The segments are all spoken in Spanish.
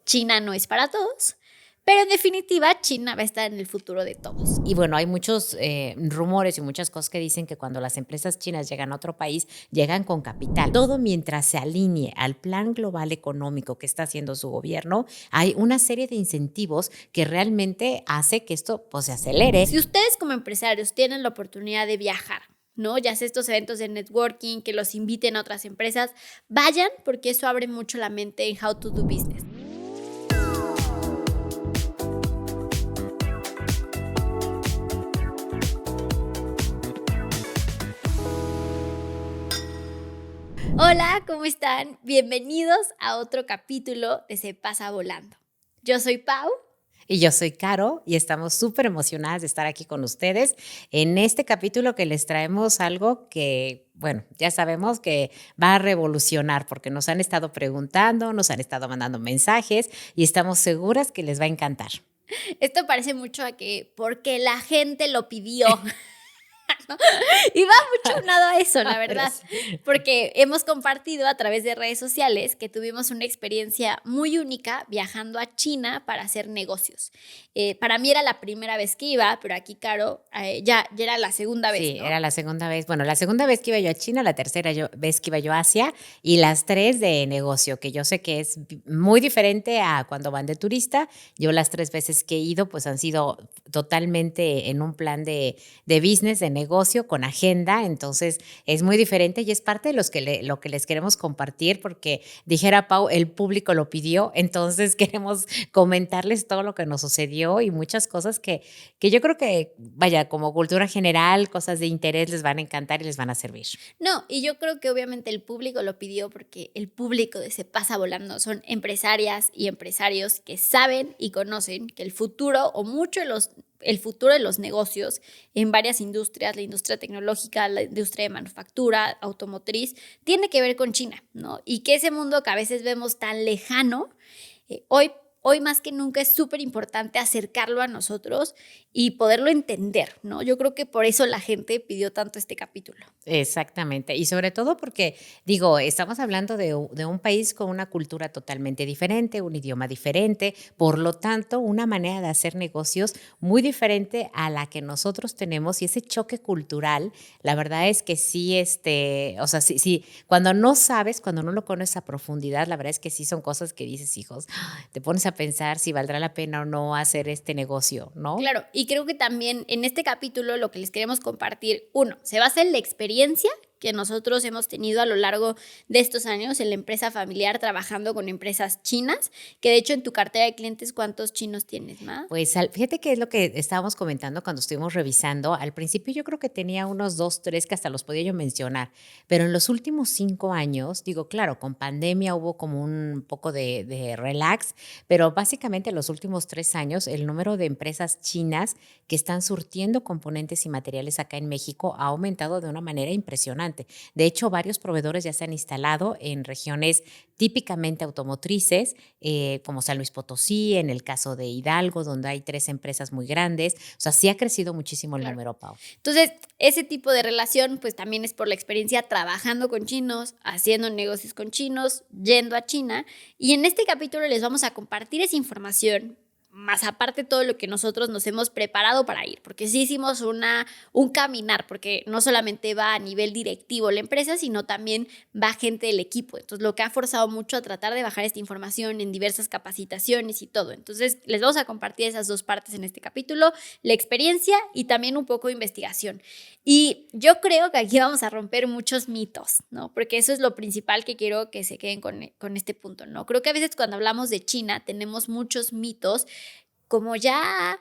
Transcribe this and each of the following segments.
China no es para todos, pero en definitiva China va a estar en el futuro de todos. Y bueno, hay muchos rumores y muchas cosas que dicen que cuando las empresas chinas llegan a otro país, llegan con capital. Todo mientras se alinee al plan global económico que está haciendo su gobierno, hay una serie de incentivos que realmente hace que esto pues, se acelere. Si ustedes como empresarios tienen la oportunidad de viajar, ¿no? Ya sea estos eventos de networking, que los inviten a otras empresas, vayan porque eso abre mucho la mente en How to Do Business. Hola, ¿cómo están? Bienvenidos a otro capítulo de Se Pasa Volando. Yo soy Pau. Y yo soy Caro y estamos súper emocionadas de estar aquí con ustedes en este capítulo que les traemos algo que, bueno, ya sabemos que va a revolucionar porque nos han estado preguntando, nos han estado mandando mensajes y estamos seguras que les va a encantar. Esto parece mucho a que porque la gente lo pidió. ¿No? Y va mucho unado a eso, la verdad, porque hemos compartido a través de redes sociales que tuvimos una experiencia muy única viajando a China para hacer negocios. Para mí era la primera vez que iba, pero aquí, Caro, ya era la segunda vez, Sí, ¿no? era la segunda vez. Bueno, la segunda vez que iba yo a China, la tercera vez que iba yo a Asia y las tres de negocio, que yo sé que es muy diferente a cuando van de turista. Yo las 3 veces que he ido, pues han sido totalmente en un plan de business, de negocio, con agenda. Entonces, es muy diferente y es parte de lo que les queremos compartir porque, dijera Pau, el público lo pidió. Entonces, queremos comentarles todo lo que nos sucedió y muchas cosas que yo creo que, vaya, como cultura general, cosas de interés les van a encantar y les van a servir. No, y yo creo que obviamente el público lo pidió porque el público de Se Pasa Volando son empresarias y empresarios que saben y conocen que el futuro o mucho de el futuro de los negocios en varias industrias, la industria tecnológica, la industria de manufactura, automotriz, tiene que ver con China, ¿no? Y que ese mundo que a veces vemos tan lejano, hoy más que nunca es súper importante acercarlo a nosotros y poderlo entender, ¿no? Yo creo que por eso la gente pidió tanto este capítulo. Exactamente, y sobre todo porque, digo, estamos hablando de un país con una cultura totalmente diferente, un idioma diferente, por lo tanto, una manera de hacer negocios muy diferente a la que nosotros tenemos y ese choque cultural, la verdad es que sí, o sea, sí, cuando no sabes, cuando no lo conoces a profundidad, la verdad es que sí son cosas que dices, hijos, te pones a pensar si valdrá la pena o no hacer este negocio, ¿no? Claro, y creo que también en este capítulo lo que les queremos compartir, uno, se basa en la experiencia que nosotros hemos tenido a lo largo de estos años en la empresa familiar trabajando con empresas chinas, que de hecho en tu cartera de clientes, ¿cuántos chinos tienes, Ma? Pues fíjate que es lo que estábamos comentando cuando estuvimos revisando. Al principio yo creo que tenía unos 2, 3 que hasta los podía yo mencionar, pero en los últimos 5 años, digo, claro, con pandemia hubo como un poco de relax, pero básicamente en los últimos 3 años el número de empresas chinas que están surtiendo componentes y materiales acá en México ha aumentado de una manera impresionante. De hecho, varios proveedores ya se han instalado en regiones típicamente automotrices, como San Luis Potosí, en el caso de Hidalgo, donde hay 3 empresas muy grandes. O sea, sí ha crecido muchísimo el número, Pau. Entonces, ese tipo de relación, pues también es por la experiencia trabajando con chinos, haciendo negocios con chinos, yendo a China. Y en este capítulo les vamos a compartir esa información, más aparte todo lo que nosotros nos hemos preparado para ir, porque sí hicimos un caminar, porque no solamente va a nivel directivo la empresa, sino también va gente del equipo. Entonces, lo que ha forzado mucho a tratar de bajar esta información en diversas capacitaciones y todo. Entonces, les vamos a compartir esas dos partes en este capítulo, la experiencia y también un poco de investigación. Y yo creo que aquí vamos a romper muchos mitos, ¿no? Porque eso es lo principal que quiero que se queden con este punto, ¿no? Creo que a veces cuando hablamos de China tenemos muchos mitos como ya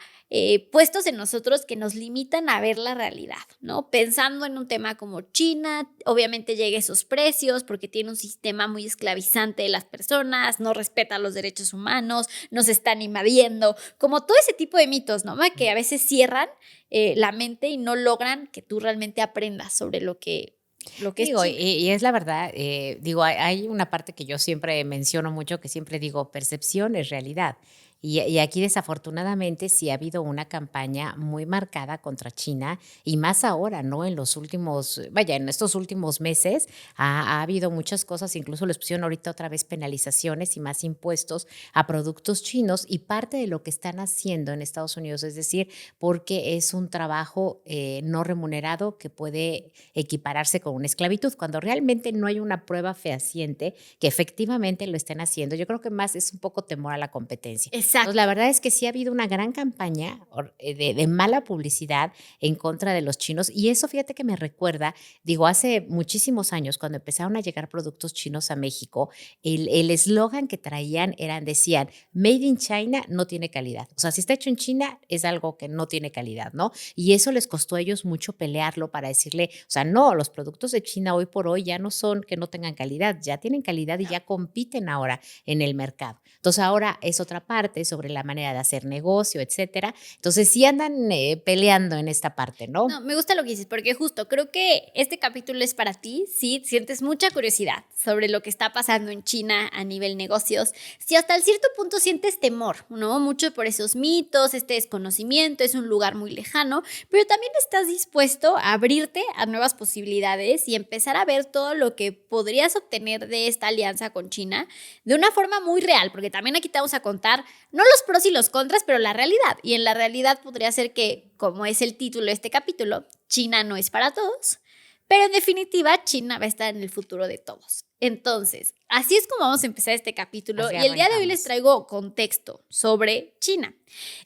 puestos en nosotros que nos limitan a ver la realidad, ¿no? Pensando en un tema como China, obviamente llega a esos precios porque tiene un sistema muy esclavizante de las personas, no respeta los derechos humanos, nos están invadiendo, como todo ese tipo de mitos, ¿no? Que a veces cierran la mente y no logran que tú realmente aprendas sobre lo que es Digo, China. y es la verdad, digo, hay una parte que yo siempre menciono mucho, que siempre digo, percepción es realidad. Y aquí desafortunadamente sí ha habido una campaña muy marcada contra China y más ahora, ¿no? En los últimos, vaya, en estos últimos meses ha habido muchas cosas, incluso les pusieron ahorita otra vez penalizaciones y más impuestos a productos chinos y parte de lo que están haciendo en Estados Unidos, es decir, porque es un trabajo no remunerado que puede equipararse con una esclavitud, cuando realmente no hay una prueba fehaciente que efectivamente lo estén haciendo. Yo creo que más es un poco temor a la competencia. Entonces, la Exacto. verdad es que sí ha habido una gran campaña de mala publicidad en contra de los chinos y eso fíjate que me recuerda, digo, hace muchísimos años cuando empezaron a llegar productos chinos a México, el eslogan que traían decían, Made in China no tiene calidad. O sea, si está hecho en China es algo que no tiene calidad, ¿no? Y eso les costó a ellos mucho pelearlo para decirle, o sea, no, los productos de China hoy por hoy ya no son que no tengan calidad, ya tienen calidad y ya compiten ahora en el mercado. Entonces ahora es otra parte sobre la manera de hacer negocio, etcétera. Entonces sí andan peleando en esta parte, No, ¿no? me gusta lo que dices, porque justo creo que este capítulo es para ti, si sientes mucha curiosidad sobre lo que está pasando en China a nivel negocios, si hasta el cierto punto sientes temor, ¿no? Mucho por esos mitos, este desconocimiento, es un lugar muy lejano, pero también estás dispuesto a abrirte a nuevas posibilidades y empezar a ver todo lo que podrías obtener de esta alianza con China de una forma muy real, porque también aquí te vamos a contar no los pros y los contras, pero la realidad. Y en la realidad podría ser que, como es el título de este capítulo, China no es para todos, pero en definitiva China va a estar en el futuro de todos. Entonces, así es como vamos a empezar este capítulo Así y el día de hoy les arrancamos. traigo contexto sobre China.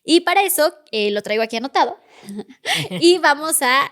Y para eso lo traigo aquí anotado y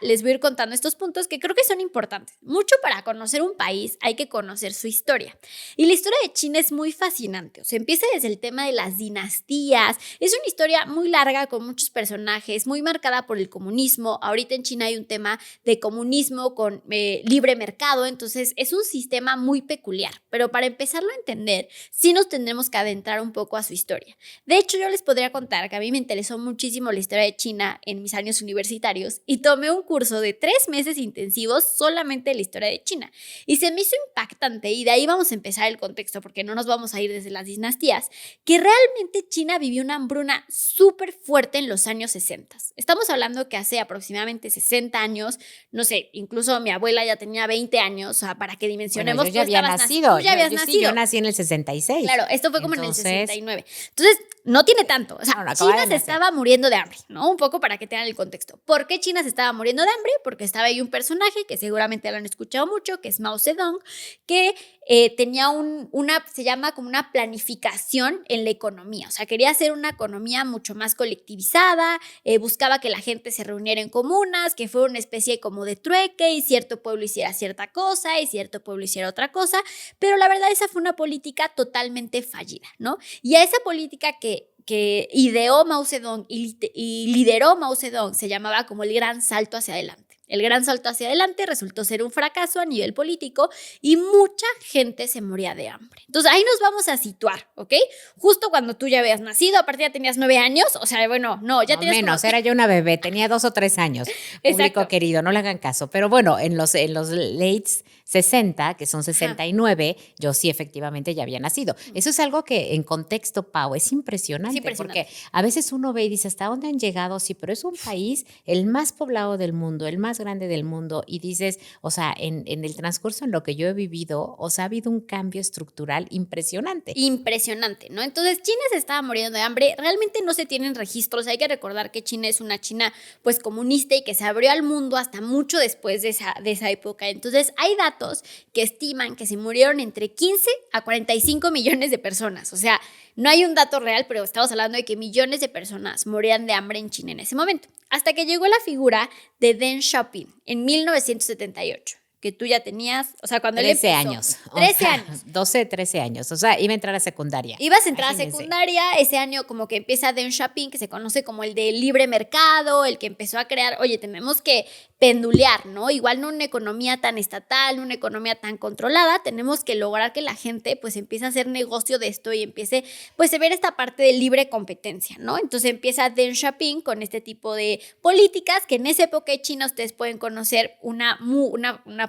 les voy a ir contando estos puntos que creo que son importantes. Mucho para conocer un país hay que conocer su historia. Y la historia de China es muy fascinante. O sea, empieza desde el tema de las dinastías. Es una historia muy larga con muchos personajes, muy marcada por el comunismo. Ahorita en China hay un tema de comunismo con libre mercado. Entonces es un sistema muy peculiar. Pero para empezarlo a entender, sí nos tendremos que adentrar un poco a su historia. De hecho, yo les podría contar que a mí me interesó muchísimo la historia de China en mis años universitarios y tomé un curso de 3 meses intensivos solamente de la historia de China. Y se me hizo impactante y de ahí vamos a empezar el contexto porque no nos vamos a ir desde las dinastías, que realmente China vivió una hambruna súper fuerte en los años 60. Estamos hablando que hace aproximadamente 60 años, no sé, incluso mi abuela ya tenía 20 años, o sea, para que Bueno, yo dimensionemos, ya había nacido, tú ya habías sí, yo nacido. nací en el 66. Claro, esto fue como en el Entonces, 69. Entonces, no tiene tanto. O sea, no, no, acababa China de se nacer. estaba muriendo de hambre, ¿no? Un poco para que tengan el contexto. ¿Por qué China se estaba muriendo de hambre? Porque estaba ahí un personaje que seguramente lo han escuchado mucho, que es Mao Zedong, que tenía se llama como una planificación en la economía. O sea, quería hacer una economía mucho más colectivizada, buscaba que la gente se reuniera en comunas, que fuera una especie como de trueque y cierto pueblo hiciera cierta cosa y cierto pueblo hiciera otra cosa, pero la verdad esa fue una política totalmente fallida, ¿no? Y a esa política que ideó Mao Zedong y lideró Mao Zedong se llamaba como el gran salto hacia adelante. El gran salto hacia adelante resultó ser un fracaso a nivel político y mucha gente se moría de hambre. Entonces ahí nos vamos a situar, ¿ok? Justo cuando tú ya habías nacido, aparte ya tenías 9 años, o sea, bueno, no, ya No tenías como... menos, era yo una bebé, tenía 2 o 3 años, público Exacto. querido, no le hagan caso. Pero bueno, en los late 60, que son Ajá. 69, yo sí efectivamente ya había nacido. Eso es algo que en contexto, Pau, es Es impresionante, porque impresionante. a veces uno ve y dice, ¿hasta dónde han llegado? Sí, pero es un país el más poblado del mundo, el más grande del mundo, y dices, o sea, en el transcurso en lo que yo he vivido, o sea, ha habido un cambio estructural impresionante. Impresionante, ¿no? Entonces China se estaba muriendo de hambre, realmente no se tienen registros, hay que recordar que China es una China pues comunista y que se abrió al mundo hasta mucho después de esa época, entonces hay datos que estiman que se murieron entre 15 a 45 millones de personas, o sea, no hay un dato real, pero estamos hablando de que millones de personas morían de hambre en China en ese momento, hasta que llegó la figura de Deng Xiaoping en 1978. Que tú ya tenías, o sea, cuando él 13 empezó, años, o 13 sea, años. 12, 13 años, o sea, iba a entrar a secundaria. Ibas a entrar a Imagínense. secundaria, ese año como que empieza Deng Xiaoping, que se conoce como el de libre mercado, el que empezó a crear, oye, tenemos que pendulear, ¿no? Igual no una economía tan estatal, una economía tan controlada, tenemos que lograr que la gente pues empiece a hacer negocio de esto y empiece pues a ver esta parte de libre competencia, ¿no? Entonces empieza Deng Xiaoping con este tipo de políticas que en esa época de China ustedes pueden conocer una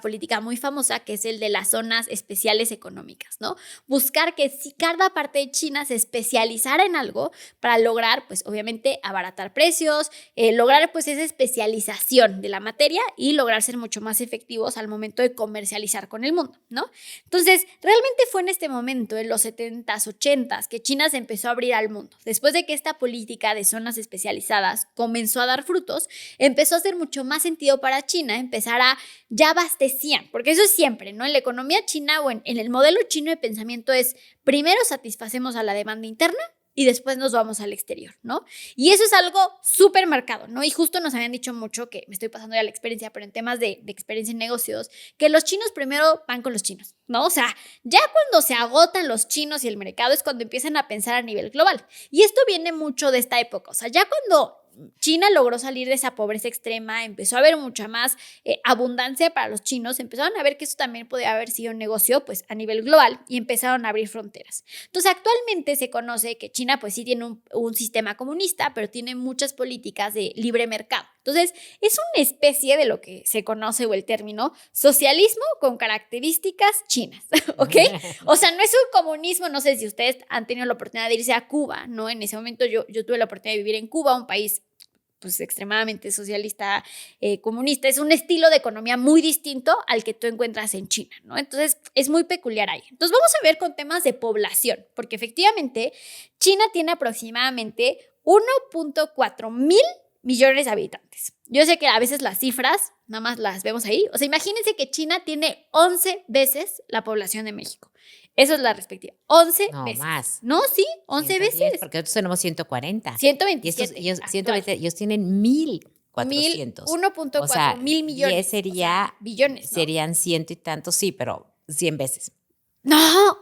una política muy famosa que es el de las zonas especiales económicas, ¿no? Buscar que si cada parte de China se especializara en algo para lograr, pues obviamente, abaratar precios, lograr pues esa especialización de la materia y lograr ser mucho más efectivos al momento de comercializar con el mundo, ¿no? Entonces, realmente fue en este momento, en los 70s, 80s, que China se empezó a abrir al mundo. Después de que esta política de zonas especializadas comenzó a dar frutos, empezó a hacer mucho más sentido para China empezar a, ya abastecían, porque eso es siempre, ¿no? En la economía china o en el modelo chino de pensamiento es, primero satisfacemos a la demanda interna y después nos vamos al exterior, ¿no? Y eso es algo súper marcado, ¿no? Y justo nos habían dicho mucho, que me estoy pasando ya la experiencia, pero en temas de experiencia en negocios, que los chinos primero van con los chinos, ¿no? O sea, ya cuando se agotan los chinos y el mercado es cuando empiezan a pensar a nivel global. Y esto viene mucho de esta época, o sea, ya cuando China logró salir de esa pobreza extrema, empezó a haber mucha más abundancia para los chinos, empezaron a ver que eso también podía haber sido un negocio pues a nivel global y empezaron a abrir fronteras. Entonces actualmente se conoce que China pues sí tiene un sistema comunista, pero tiene muchas políticas de libre mercado. Entonces es una especie de lo que se conoce o el término socialismo con características chinas, ¿ok? O sea, no es un comunismo, no sé si ustedes han tenido la oportunidad de irse a Cuba, ¿no? En ese momento yo tuve la oportunidad de vivir en Cuba, un país pues extremadamente socialista, comunista. Es un estilo de economía muy distinto al que tú encuentras en China, ¿no? Entonces, es muy peculiar ahí. Entonces, vamos a ver con temas de población, porque efectivamente China tiene aproximadamente 1.4 mil millones de habitantes. Yo sé que a veces las cifras nada más las vemos ahí. O sea, imagínense que China tiene 11 veces la población de México. Eso es la respectiva. 11 No, veces. más. No, sí, 11 110, veces. porque nosotros tenemos 140. 127. Y ellos, 120, ellos tienen 1.400. 1.4 O sea, mil millones. 10 sería, O sea, billones, ¿no? serían ciento y tantos, sí, pero 100 veces. No,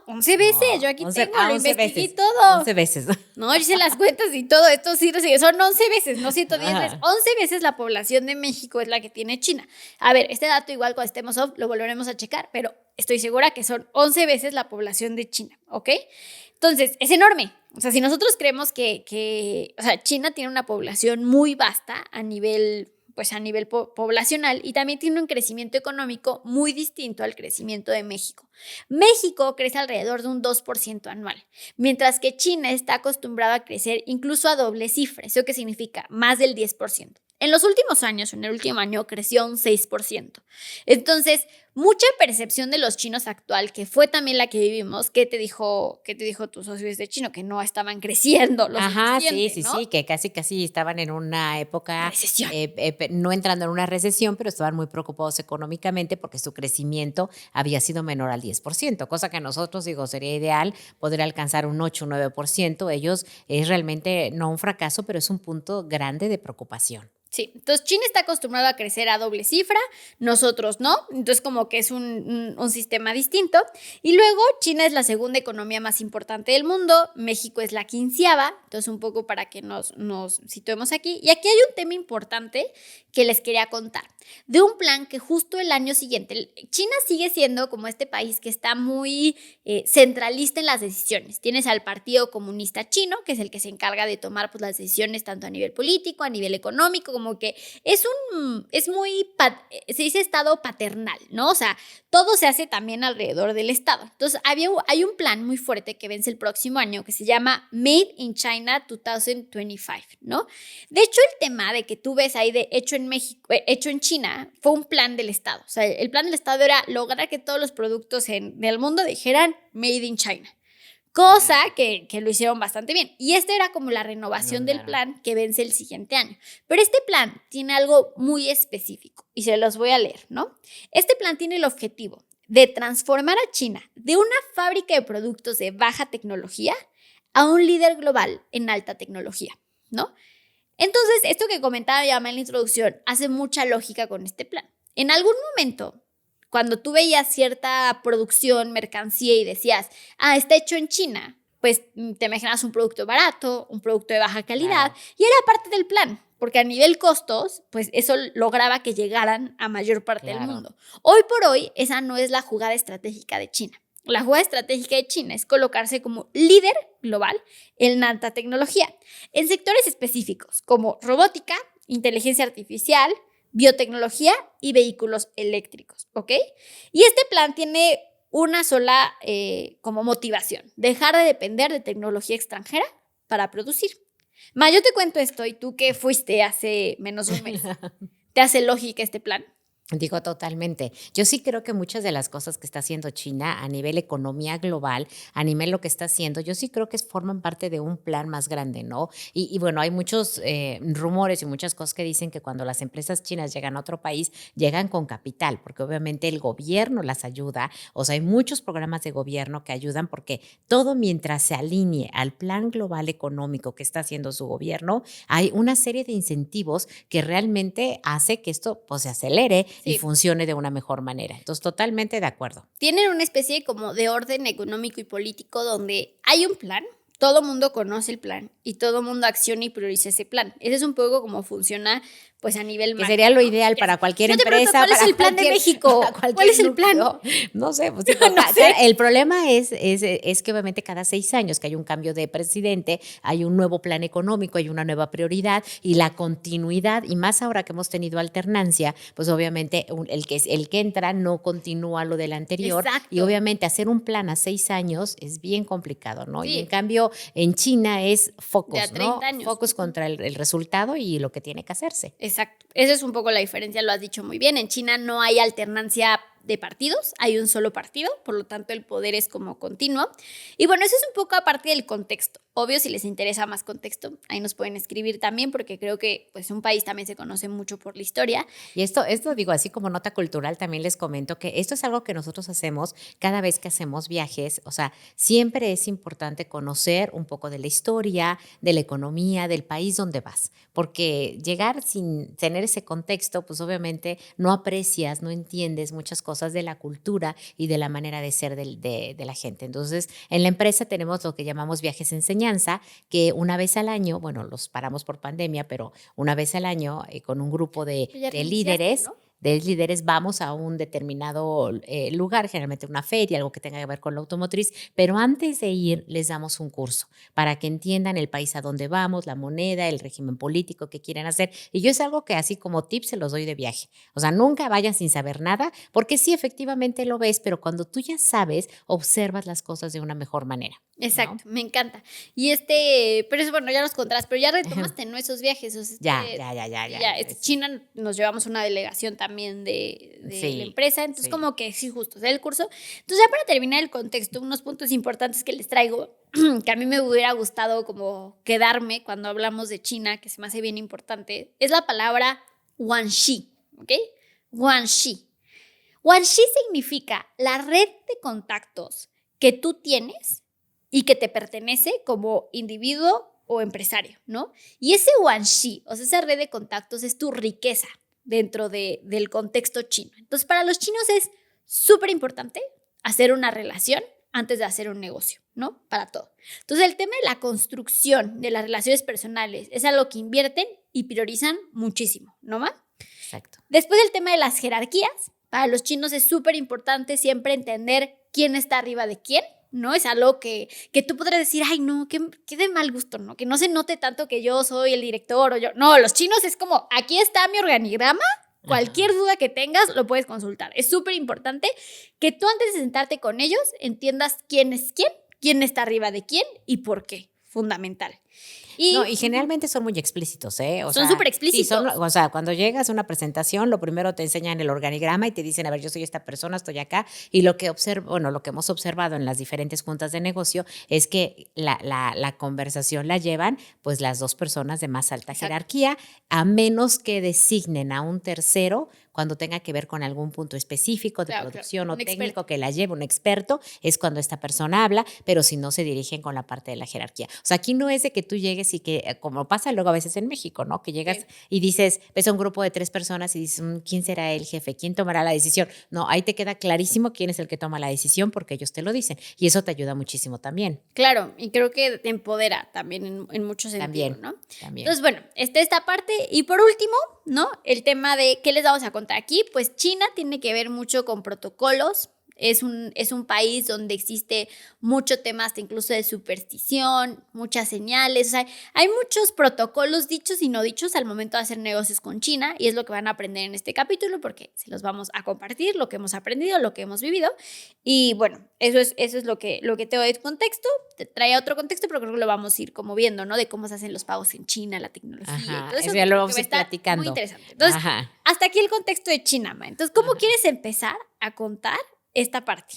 11 veces. No, Yo aquí 11, tengo, lo 11 investigué veces. todo. 11 veces. No, hice las cuentas y todo esto sí, son 11 veces, no 110 Ajá. veces. 11 veces la población de México es la que tiene China. A ver, este dato igual cuando estemos off lo volveremos a checar, pero estoy segura que son 11 veces la población de China, ¿ok? Entonces, es enorme. O sea, si nosotros creemos que o sea, China tiene una población muy vasta a nivel poblacional y también tiene un crecimiento económico muy distinto al crecimiento de México. México crece alrededor de un 2% anual, mientras que China está acostumbrado a crecer incluso a doble cifra. ¿Eso qué significa? Más del 10%. En los últimos años, en el último año, creció un 6%. Entonces, mucha percepción de los chinos actual, que fue también la que vivimos. ¿Qué te dijo tus socios de chino? Que no estaban creciendo lo Ajá, suficiente, sí, ¿no? sí, que casi estaban en una época, Recesión. no entrando en una recesión, pero estaban muy preocupados económicamente porque su crecimiento había sido menor al 10%, cosa que nosotros, digo, sería ideal poder alcanzar un 8, un 9%. Ellos es realmente no un fracaso, pero es un punto grande de preocupación. Sí, entonces China está acostumbrado a crecer a doble cifra, nosotros no, entonces como que es un sistema distinto. Y luego China es la segunda economía más importante del mundo, México es la 15ª, entonces un poco para que nos situemos aquí. Y aquí hay un tema importante que les quería contar, de un plan que justo el año siguiente, China sigue siendo como este país que está muy centralista en las decisiones. Tienes al Partido Comunista Chino, que es el que se encarga de tomar pues, las decisiones tanto a nivel político, a nivel económico, como que es muy, se dice estado paternal, ¿no? O sea, todo se hace también alrededor del Estado. Entonces, hay un plan muy fuerte que vence el próximo año que se llama Made in China 2025, ¿no? De hecho, el tema de que tú ves ahí de hecho en México, hecho en China, fue un plan del Estado. O sea, el plan del Estado era lograr que todos los productos del mundo dijeran Made in China. Cosa que lo hicieron bastante bien. Y esta era como la renovación del plan que vence el siguiente año. Pero este plan tiene algo muy específico y se los voy a leer, ¿no? Este plan tiene el objetivo de transformar a China de una fábrica de productos de baja tecnología a un líder global en alta tecnología, ¿no? Entonces, esto que comentaba ya en la introducción hace mucha lógica con este plan. En algún momento, cuando tú veías cierta producción, mercancía y decías, está hecho en China, pues te imaginas un producto barato, un producto de baja calidad, claro. Y era parte del plan, porque a nivel costos, pues eso lograba que llegaran a mayor parte del mundo. Hoy por hoy, esa no es la jugada estratégica de China. La jugada estratégica de China es colocarse como líder global en alta tecnología, en sectores específicos como robótica, inteligencia artificial, biotecnología y vehículos eléctricos, ¿ok? Y este plan tiene una sola como motivación, dejar de depender de tecnología extranjera para producir. Ma, yo te cuento esto y tú que fuiste hace menos de un mes, ¿te hace lógica este plan? Digo, totalmente. Yo sí creo que muchas de las cosas que está haciendo China a nivel economía global, a nivel lo que está haciendo, yo sí creo que forman parte de un plan más grande, ¿no? Y bueno, hay muchos rumores y muchas cosas que dicen que cuando las empresas chinas llegan a otro país, llegan con capital, porque obviamente el gobierno las ayuda. O sea, hay muchos programas de gobierno que ayudan porque todo mientras se alinee al plan global económico que está haciendo su gobierno, hay una serie de incentivos que realmente hace que esto pues se acelere y Sí. funcione de una mejor manera. Entonces, totalmente de acuerdo. Tienen una especie como de orden económico y político donde hay un plan, todo mundo conoce el plan y todo mundo acciona y prioriza ese plan. Ese es un poco como funciona pues a nivel Que macro, sería lo ¿no? ideal para cualquier No te pregunto, empresa. ¿cuál es para el plan de cualquier- México? para cualquier ¿Cuál es el plan? núcleo. No sé, pues No sé. el problema es que obviamente cada 6 años que hay un cambio de presidente, hay un nuevo plan económico, hay una nueva prioridad y la continuidad, y más ahora que hemos tenido alternancia, pues obviamente el que entra no continúa lo del anterior. Exacto. Y obviamente hacer un plan a 6 años es bien complicado, ¿no? Sí. Y en cambio en China es focus, De a 30 ¿no? años. Focus contra el resultado y lo que tiene que hacerse. Exacto. Esa es un poco la diferencia, lo has dicho muy bien. En China no hay alternancia de partidos, hay un solo partido, por lo tanto el poder es como continuo. Y bueno, eso es un poco aparte del contexto. Obvio, si les interesa más contexto, ahí nos pueden escribir también, porque creo que pues un país también se conoce mucho por la historia. Y esto digo, así como nota cultural, también les comento que esto es algo que nosotros hacemos cada vez que hacemos viajes. O sea, siempre es importante conocer un poco de la historia, de la economía, del país donde vas. Porque llegar sin tener ese contexto, pues obviamente no aprecias, no entiendes muchas cosas de la cultura y de la manera de ser de la gente. Entonces, en la empresa tenemos lo que llamamos viajes de enseñanza, que una vez al año, bueno, los paramos por pandemia, pero una vez al año con un grupo Ya de reiniciaste, líderes, ¿no? vamos a un determinado lugar, generalmente una feria, algo que tenga que ver con la automotriz, pero antes de ir les damos un curso para que entiendan el país a donde vamos, la moneda, el régimen político que quieren hacer. Y yo es algo que así como tips se los doy de viaje. O sea, nunca vayan sin saber nada, porque sí, efectivamente lo ves, pero cuando tú ya sabes, observas las cosas de una mejor manera. Exacto, ¿no? me encanta. Y pero es bueno, ya nos contarás, pero ya retomaste, ¿no? Esos viajes. O sea, China nos llevamos una delegación también de Sí, la empresa, entonces sí. como que sí, justo, hacer el curso. Entonces ya para terminar el contexto, unos puntos importantes que les traigo, que a mí me hubiera gustado como quedarme cuando hablamos de China, que se me hace bien importante, es la palabra Guanxi, ¿ok? Guanxi. Guanxi significa la red de contactos que tú tienes y que te pertenece como individuo o empresario, ¿no? Y ese guanxi, o sea, esa red de contactos es tu riqueza dentro del contexto chino. Entonces, para los chinos es súper importante hacer una relación antes de hacer un negocio, ¿no? Para todo. Entonces, el tema de la construcción de las relaciones personales es algo que invierten y priorizan muchísimo, ¿no más? Exacto. Después el tema de las jerarquías. Para los chinos es súper importante siempre entender quién está arriba de quién, ¿no? Es algo que tú podrás decir, ay, no, qué de mal gusto, ¿no? Que no se note tanto que yo soy el director o yo. No, los chinos es como, aquí está mi organigrama, cualquier duda que tengas lo puedes consultar. Es súper importante que tú antes de sentarte con ellos entiendas quién es quién está arriba de quién y por qué. Fundamental. Y generalmente son muy explícitos, ¿eh? Son súper explícitos. Sí, o sea, cuando llegas a una presentación, lo primero te enseñan el organigrama y te dicen, a ver, yo soy esta persona, estoy acá. Y lo que lo que hemos observado en las diferentes juntas de negocio es que la conversación la llevan pues las dos personas de más alta jerarquía, a menos que designen a un tercero cuando tenga que ver con algún punto específico de producción o técnico que la lleve un experto, es cuando esta persona habla, pero si no se dirigen con la parte de la jerarquía. O sea, aquí no es de que tú llegues y que, como pasa luego a veces en México, ¿no? Que llegas y dices, ves a un grupo de 3 personas y dices, ¿quién será el jefe? ¿Quién tomará la decisión? No, ahí te queda clarísimo quién es el que toma la decisión porque ellos te lo dicen. Y eso te ayuda muchísimo también. Claro, y creo que te empodera también en muchos sentidos, ¿no? También. Entonces, bueno, está esta parte. Y por último, ¿no? El tema de qué les vamos a contar aquí. Pues China tiene que ver mucho con protocolos, es un país donde existe mucho tema hasta incluso de superstición, muchas señales, o sea, hay muchos protocolos dichos y no dichos al momento de hacer negocios con China y es lo que van a aprender en este capítulo porque se los vamos a compartir, lo que hemos aprendido, lo que hemos vivido y bueno, eso es lo que te doy de contexto, te trae otro contexto, pero creo que lo vamos a ir como viendo, ¿no? De cómo se hacen los pagos en China, la tecnología y Ajá, todo eso. eso ya lo Creo que vamos va a a ir estar platicando. muy interesante. Entonces, Ajá. hasta aquí el contexto de China, Ma. Entonces, ¿cómo quieres empezar a contar esta parte?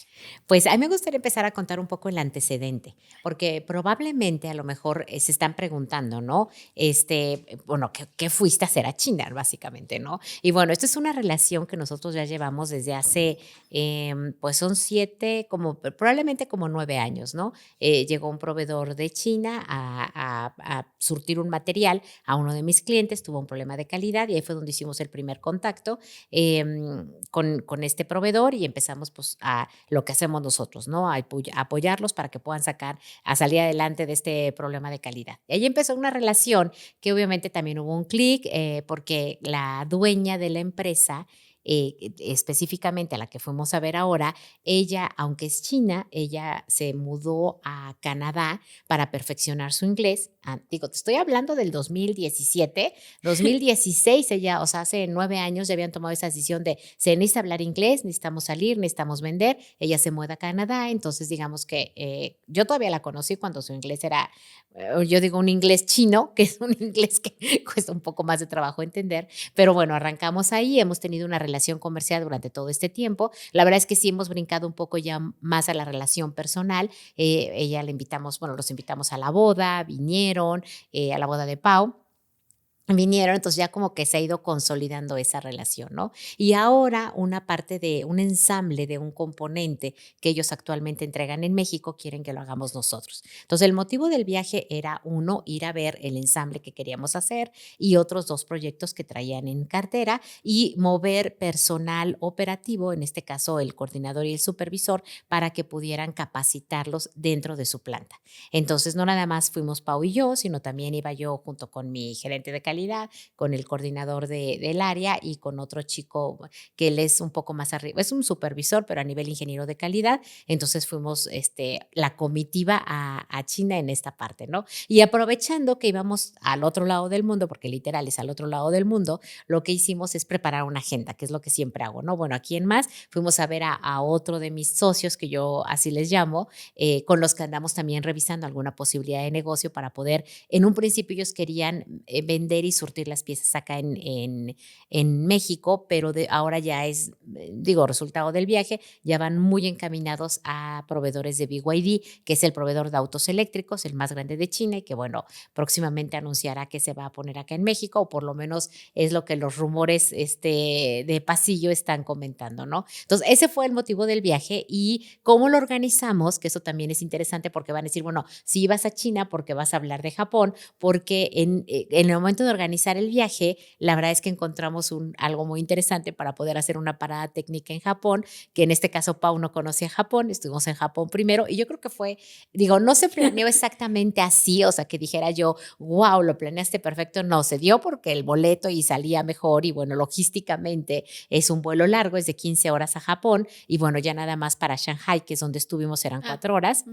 Pues a mí me gustaría empezar a contar un poco el antecedente, porque probablemente a lo mejor se están preguntando, ¿no? Bueno, ¿qué fuiste a hacer a China, básicamente, ¿no? Y bueno, esta es una relación que nosotros ya llevamos desde hace, pues son 7, probablemente como 9 años, ¿no? Llegó un proveedor de China a surtir un material a uno de mis clientes, tuvo un problema de calidad y ahí fue donde hicimos el primer contacto con este proveedor y empezamos pues a lo que hacemos nosotros, ¿no? A apoyarlos para que puedan salir adelante de este problema de calidad. Y ahí empezó una relación que obviamente también hubo un clic porque la dueña de la empresa específicamente a la que fuimos a ver ahora, ella, aunque es china, ella se mudó a Canadá para perfeccionar su inglés. Digo, te estoy hablando del 2017, 2016, ella, o sea, hace 9 años ya habían tomado esa decisión de se necesita hablar inglés, necesitamos salir, necesitamos vender. Ella se muda a Canadá, entonces digamos que yo todavía la conocí cuando su inglés era, yo digo un inglés chino, que es un inglés que cuesta un poco más de trabajo entender, pero bueno, arrancamos ahí, hemos tenido una relación comercial durante todo este tiempo. La verdad es que sí hemos brincado un poco ya más a la relación personal. Ella los invitamos a la boda, vinieron a la boda de Pau. Vinieron, entonces ya como que se ha ido consolidando esa relación, ¿no? Y ahora una parte de un ensamble de un componente que ellos actualmente entregan en México, quieren que lo hagamos nosotros. Entonces el motivo del viaje era uno, ir a ver el ensamble que queríamos hacer y otros 2 proyectos que traían en cartera y mover personal operativo, en este caso el coordinador y el supervisor, para que pudieran capacitarlos dentro de su planta. Entonces no nada más fuimos Pau y yo, sino también iba yo junto con mi gerente de calidad, con el coordinador del área y con otro chico que él es un poco más arriba, es un supervisor, pero a nivel ingeniero de calidad. Entonces fuimos la comitiva a China en esta parte, ¿no? Y aprovechando que íbamos al otro lado del mundo, porque literal es al otro lado del mundo, lo que hicimos es preparar una agenda, que es lo que siempre hago, ¿no? Bueno, ¿a quién más? Fuimos a ver a otro de mis socios, que yo así les llamo, con los que andamos también revisando alguna posibilidad de negocio para poder, en un principio ellos querían vender y surtir las piezas acá en México, pero ahora ya es, resultado del viaje, ya van muy encaminados a proveedores de BYD, que es el proveedor de autos eléctricos, el más grande de China y que, bueno, próximamente anunciará que se va a poner acá en México, o por lo menos es lo que los rumores de pasillo están comentando, ¿no? Entonces, ese fue el motivo del viaje y cómo lo organizamos, que eso también es interesante porque van a decir, bueno, si ibas a China, porque vas a hablar de Japón, porque en el momento de organizar el viaje, la verdad es que encontramos algo muy interesante para poder hacer una parada técnica en Japón, que en este caso Pau no conocía Japón, estuvimos en Japón primero y yo creo que fue, no se planeó exactamente así, o sea, que dijera yo, wow, lo planeaste perfecto, no, se dio porque el boleto y salía mejor y bueno, logísticamente es un vuelo largo, es de 15 horas a Japón y bueno, ya nada más para Shanghai, que es donde estuvimos, eran 4 horas.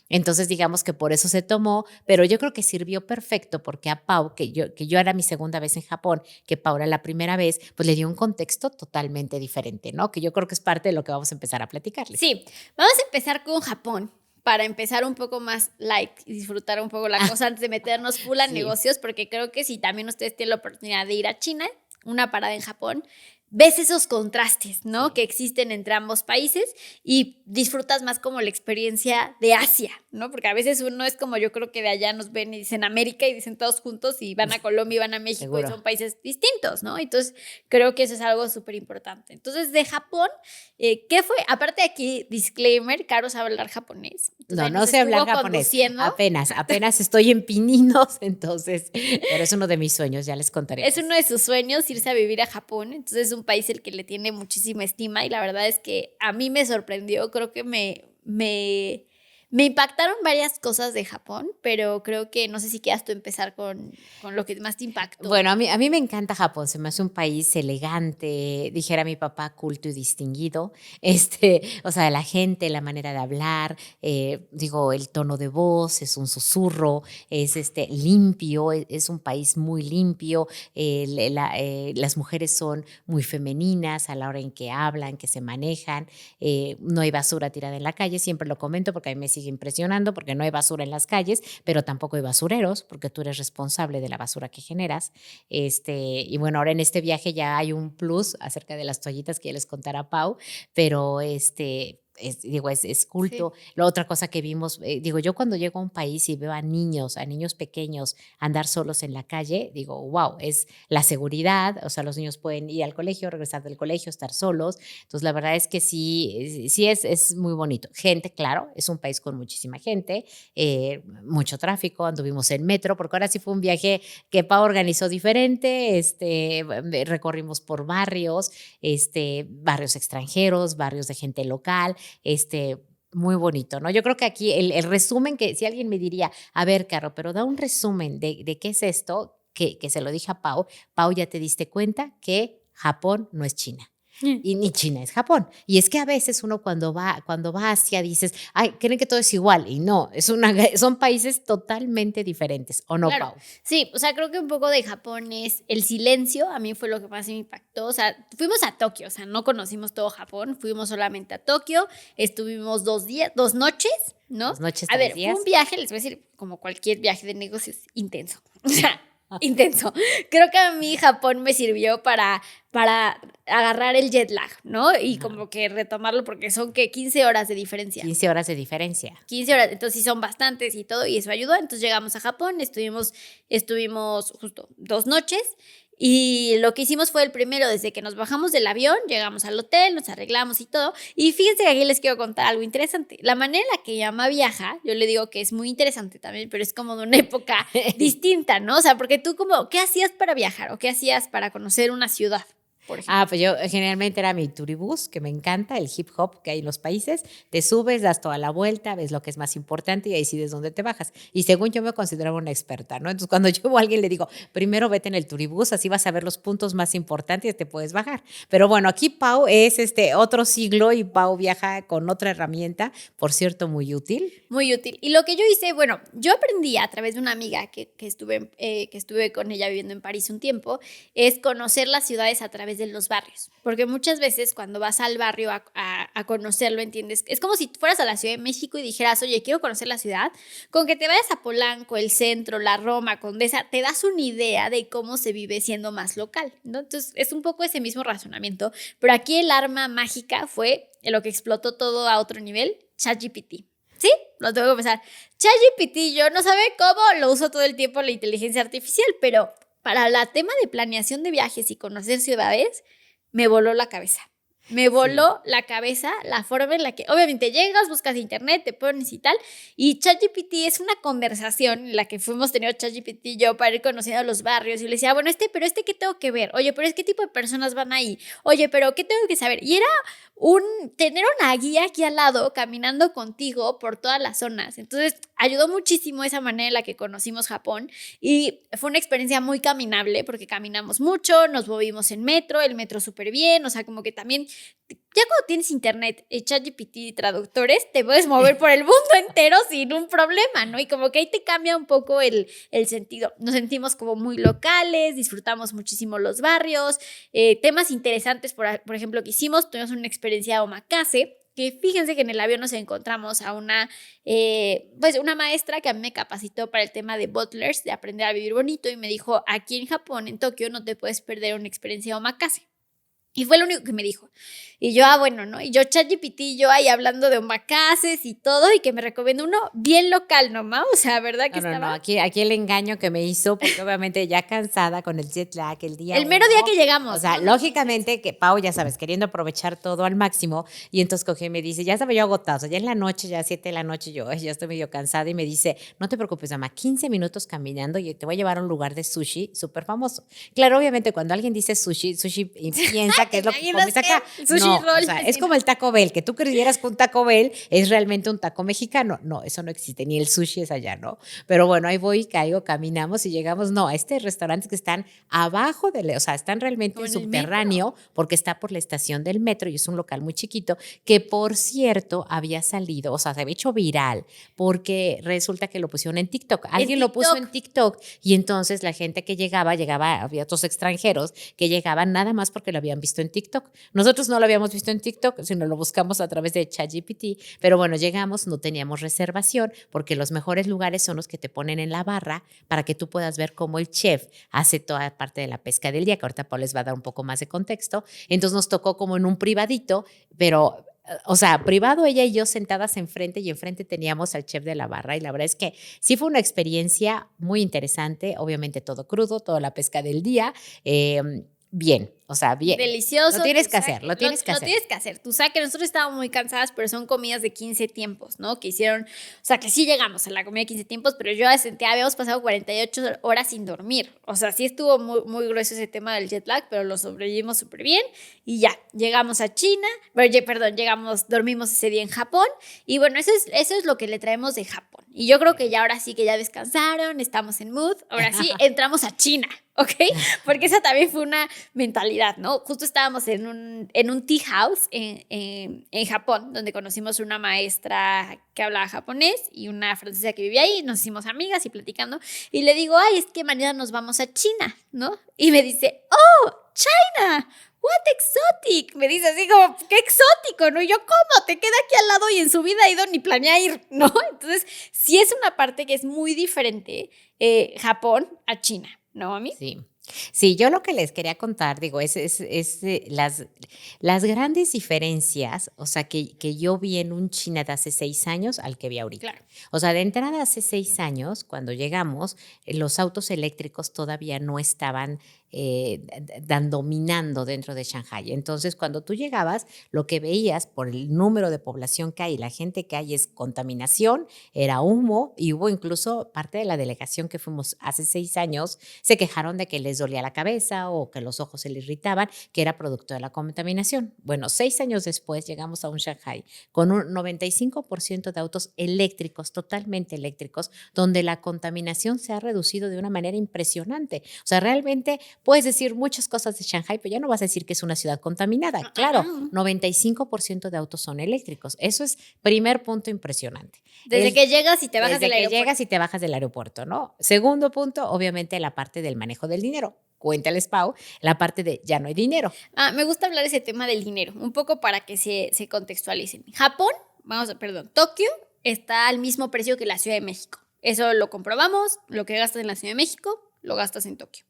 Entonces, digamos que por eso se tomó, pero yo creo que sirvió perfecto porque a Pau, que yo era mi segunda vez en Japón, que Pau era la primera vez, pues le dio un contexto totalmente diferente, ¿no? Que yo creo que es parte de lo que vamos a empezar a platicarles. Sí, vamos a empezar con Japón para empezar un poco más light y disfrutar un poco la cosa antes de meternos full a negocios, porque creo que si también ustedes tienen la oportunidad de ir a China, una parada en Japón, ves esos contrastes, ¿no? Que existen entre ambos países y disfrutas más como la experiencia de Asia, ¿no? Porque a veces uno es como yo creo que de allá nos ven y dicen América y dicen todos juntos y van a Colombia y van a México Seguro. y son países distintos, ¿no? Entonces creo que eso es algo súper importante. Entonces de Japón, ¿qué fue? Aparte de aquí, disclaimer, Caro sabe hablar japonés. Entonces, no sé hablar japonés, apenas estoy en pininos, entonces, pero es uno de mis sueños, ya les contaré. Es uno de sus sueños irse a vivir a Japón, entonces es un país el que le tiene muchísima estima y la verdad es que a mí me sorprendió, creo que me Me impactaron varias cosas de Japón, pero creo que no sé si quieras tú empezar con lo que más te impactó. Bueno, a mí me encanta Japón, se me hace un país elegante, dijera mi papá, culto y distinguido. O sea, la gente, la manera de hablar, digo, el tono de voz, es un susurro, es limpio, es un país muy limpio, las mujeres son muy femeninas a la hora en que hablan, que se manejan, no hay basura tirada en la calle, siempre lo comento porque a mí me sigue impresionando, porque no hay basura en las calles, pero tampoco hay basureros, porque tú eres responsable de la basura que generas. Y bueno, ahora en este viaje ya hay un plus acerca de las toallitas que ya les contará Pau, pero es Sí. culto. La otra cosa que vimos, digo, yo cuando llego a un país y veo a niños pequeños andar solos en la calle, digo, wow, es la seguridad, o sea, los niños pueden ir al colegio, regresar del colegio, estar solos. Entonces, la verdad es que sí es muy bonito. Gente, claro, es un país con muchísima gente, mucho tráfico, anduvimos en metro, porque ahora sí fue un viaje que Pau organizó diferente, recorrimos por barrios, barrios extranjeros, barrios de gente local, muy bonito, ¿no? Yo creo que aquí el resumen, que si alguien me diría, a ver, Caro, pero da un resumen de qué es esto, que se lo dije a Pau, Pau, ya te diste cuenta que Japón no es China. Y ni China es Japón. Y es que a veces uno cuando va a Asia dices, ay, creen que todo es igual. Y no, son países totalmente diferentes, ¿o no, Claro, Pau? sí, o sea, creo que un poco de Japón es el silencio, a mí fue lo que más me impactó, o sea, fuimos a Tokio, o sea, no conocimos todo Japón, fuimos solamente a Tokio, estuvimos 2 días, 2 noches, ¿no? 2 noches, A 3 ver, fue un días. viaje, les voy a decir, como cualquier viaje de negocios, intenso, o sea, intenso. Creo que a mí Japón me sirvió para agarrar el jet lag, ¿no? Y Ajá. como que retomarlo porque son que 15 horas de diferencia. 15 horas de diferencia. 15 horas, entonces sí son bastantes y todo, y eso ayudó. Entonces llegamos a Japón, estuvimos justo 2 noches, y lo que hicimos fue el primero, desde que nos bajamos del avión, llegamos al hotel, nos arreglamos y todo. Y fíjense que aquí les quiero contar algo interesante. La manera en la que llama viaja, yo le digo que es muy interesante también, pero es como de una época distinta, ¿no? O sea, porque tú como, ¿qué hacías para viajar o qué hacías para conocer una ciudad, por ejemplo? Pues yo generalmente era mi turibús, que me encanta, el hip hop que hay en los países. Te subes, das toda la vuelta, ves lo que es más importante y ahí decides dónde te bajas. Y según yo me consideraba una experta, ¿no? Entonces, cuando yo veo a alguien le digo, primero vete en el turibús, así vas a ver los puntos más importantes y te puedes bajar. Pero bueno, aquí Pau es otro siglo y Pau viaja con otra herramienta, por cierto, muy útil. Muy útil. Y lo que yo hice, bueno, yo aprendí a través de una amiga que estuve con ella viviendo en París un tiempo, es conocer las ciudades a través de los barrios. Porque muchas veces cuando vas al barrio a conocerlo, ¿entiendes? Es como si fueras a la Ciudad de México y dijeras, oye, quiero conocer la ciudad. Con que te vayas a Polanco, el centro, la Roma, Condesa, te das una idea de cómo se vive siendo más local, ¿no? Entonces, es un poco ese mismo razonamiento. Pero aquí el arma mágica fue lo que explotó todo a otro nivel, ChatGPT. Sí, lo tengo que confesar. ChatGPT, yo no sabe cómo lo uso todo el tiempo la inteligencia artificial, pero para el tema de planeación de viajes y conocer ciudades, me voló la cabeza. Me Sí. voló la cabeza la forma en la que, obviamente, llegas, buscas internet, te pones y tal, y ChatGPT es una conversación en la que fuimos teniendo ChatGPT y yo para ir conociendo los barrios, y le decía, bueno, pero ¿qué tengo que ver? Oye, pero ¿qué tipo de personas van ahí? Oye, pero ¿qué tengo que saber? Y era tener una guía aquí al lado caminando contigo por todas las zonas. Entonces, ayudó muchísimo esa manera en la que conocimos Japón, y fue una experiencia muy caminable porque caminamos mucho, nos movimos en metro, el metro súper bien, o sea, como que también ya cuando tienes internet, ChatGPT y traductores, te puedes mover por el mundo entero sin un problema, ¿no? Y como que ahí te cambia un poco el sentido. Nos sentimos como muy locales, disfrutamos muchísimo los barrios, temas interesantes, por ejemplo, que hicimos, tuvimos una experiencia omakase, que fíjense que en el avión nos encontramos a una maestra que a mí me capacitó para el tema de butlers, de aprender a vivir bonito, y me dijo, aquí en Japón, en Tokio, no te puedes perder una experiencia omakase. Y fue lo único que me dijo. Y yo, bueno, ¿no? Y yo, ChatGPT, yo ahí hablando de omacases y todo, y que me recomiendo uno bien local nomás, o sea, ¿verdad que No, estaba? aquí el engaño que me hizo, porque obviamente ya cansada con el jet lag el día El mero día uno, que o llegamos. sea, No, no, no. lógicamente que Pau, ya sabes, queriendo aprovechar todo al máximo, y entonces coge y me dice, ya estaba yo agotada, o sea, ya en la noche, ya 7 de la noche, yo ya estoy medio cansada, y me dice, no te preocupes, mamá, 15 minutos caminando y te voy a llevar a un lugar de sushi súper famoso. Claro, obviamente cuando alguien dice sushi, piensa allá, que es lo que comes acá. No, o sea, es como el Taco Bell, que tú creyeras que un Taco Bell es realmente un taco mexicano. No, eso no existe, ni el sushi es allá, ¿no? Pero bueno, ahí voy, caigo, caminamos y llegamos, no, a este restaurante que están abajo, o sea, están realmente Como en en el subterráneo, porque está por la estación del metro y es un local muy chiquito, que por cierto había salido, o sea, se había hecho viral, porque resulta que lo pusieron en TikTok. Alguien lo puso en TikTok y entonces la gente que llegaba, había otros extranjeros que llegaban nada más porque lo habían visto en TikTok. Nosotros no lo habíamos visto en TikTok, sino lo buscamos a través de ChatGPT, pero bueno, llegamos, no teníamos reservación, porque los mejores lugares son los que te ponen en la barra para que tú puedas ver cómo el chef hace toda parte de la pesca del día, que ahorita Paul les va a dar un poco más de contexto. Entonces nos tocó como en un privadito, pero o sea, privado, ella y yo sentadas enfrente y enfrente teníamos al chef de la barra y la verdad es que sí fue una experiencia muy interesante, obviamente todo crudo, toda la pesca del día, bien, o sea, bien. Delicioso. Lo tienes que hacer, lo tienes que hacer. Lo tienes que hacer. Tú sabes que nosotros estábamos muy cansadas, pero son comidas de 15 tiempos, ¿no? Que hicieron, o sea, que sí llegamos a la comida de 15 tiempos, pero yo sentía, habíamos pasado 48 horas sin dormir. O sea, sí estuvo muy, muy grueso ese tema del jet lag, pero lo sobrevivimos súper bien y ya, llegamos a China, perdón, dormimos ese día en Japón y bueno, eso es lo que le traemos de Japón. Y yo creo que ya ahora sí que ya descansaron, estamos en mood, ahora sí entramos a China. ¿Ok? Porque esa también fue una mentalidad, ¿no? Justo estábamos en un tea house en Japón, donde conocimos una maestra que hablaba japonés y una francesa que vivía ahí, nos hicimos amigas y platicando, y le digo, ay, es que mañana nos vamos a China, ¿no? Y me dice, oh, China, what exotic, me dice así como, qué exótico, ¿no? Y yo, ¿cómo? Te queda aquí al lado y en su vida ha ido ni planea ir, ¿no? Entonces, sí es una parte que es muy diferente Japón a China. ¿No, mami? Sí. Sí, yo lo que les quería contar, digo, las grandes diferencias, o sea, que yo vi en un China de hace 6 años al que vi ahorita. Claro. O sea, de entrada hace 6 años, cuando llegamos, los autos eléctricos todavía no estaban dominando dentro de Shanghái. Entonces, cuando tú llegabas, lo que veías por el número de población que hay y la gente que hay es contaminación, era humo y hubo incluso parte de la delegación que fuimos hace 6 años, se quejaron de que les dolía la cabeza o que los ojos se les irritaban, que era producto de la contaminación. Bueno, 6 años después llegamos a un Shanghái con un 95% de autos eléctricos, totalmente eléctricos, donde la contaminación se ha reducido de una manera impresionante. O sea, realmente puedes decir muchas cosas de Shanghái, pero ya no vas a decir que es una ciudad contaminada. Claro, 95% de autos son eléctricos. Eso es primer punto impresionante. Desde que llegas y te bajas del aeropuerto. Desde que llegas y te bajas del aeropuerto, ¿no? Segundo punto, obviamente la parte del manejo del dinero. Cuéntales, Pau, la parte de ya no hay dinero. Me gusta hablar ese tema del dinero, un poco para que se contextualicen. Japón, Tokio está al mismo precio que la Ciudad de México. Eso lo comprobamos, lo que gastas en la Ciudad de México, lo gastas en Tokio.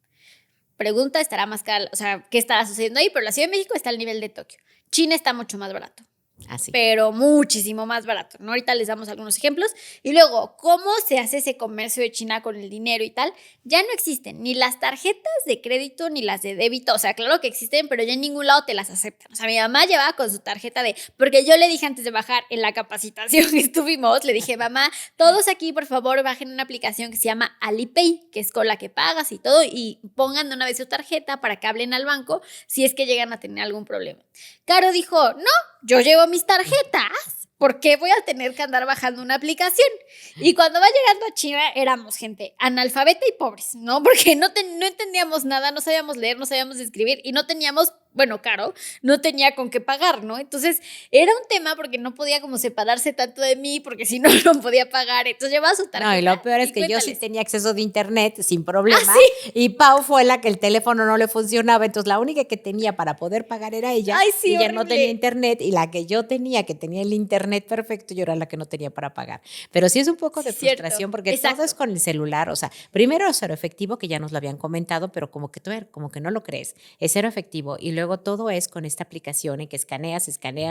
Pregunta, estará más caro, o sea, ¿qué estará sucediendo ahí? Pero la Ciudad de México está al nivel de Tokio. China está mucho más barato. Así. Pero muchísimo más barato, ¿no? Ahorita les damos algunos ejemplos. Y luego, ¿cómo se hace ese comercio de China con el dinero y tal? Ya no existen ni las tarjetas de crédito ni las de débito. O sea, claro que existen, pero ya en ningún lado te las aceptan. O sea, mi mamá llevaba con su tarjeta porque yo le dije antes de bajar en la capacitación que estuvimos, le dije, mamá, todos aquí, por favor, bajen una aplicación que se llama Alipay, que es con la que pagas y todo, y pongan de una vez su tarjeta para que hablen al banco si es que llegan a tener algún problema. Caro dijo, no, yo llevo mis tarjetas, ¿por qué voy a tener que andar bajando una aplicación? Y cuando va llegando a China éramos gente analfabeta y pobres, ¿no? Porque no entendíamos nada, no sabíamos leer, no sabíamos escribir y no teníamos, Caro no tenía con qué pagar, ¿no? Entonces era un tema porque no podía como separarse tanto de mí porque si no, no podía pagar. Entonces llevaba su tarjeta. No, y lo peor es que yo sí tenía acceso de internet sin problema. ¿Sí? Y Pau fue la que el teléfono no le funcionaba. Entonces la única que tenía para poder pagar era ella. Ay, sí, y ella horrible. no tenía internet. Y la que yo tenía, que tenía el internet perfecto, yo era la que no tenía para pagar. Pero sí es un poco de frustración porque todo es con el celular. O sea, primero cero efectivo, que ya nos lo habían comentado, pero como que no lo crees. Es cero efectivo. Y luego todo es con esta aplicación en que escaneas,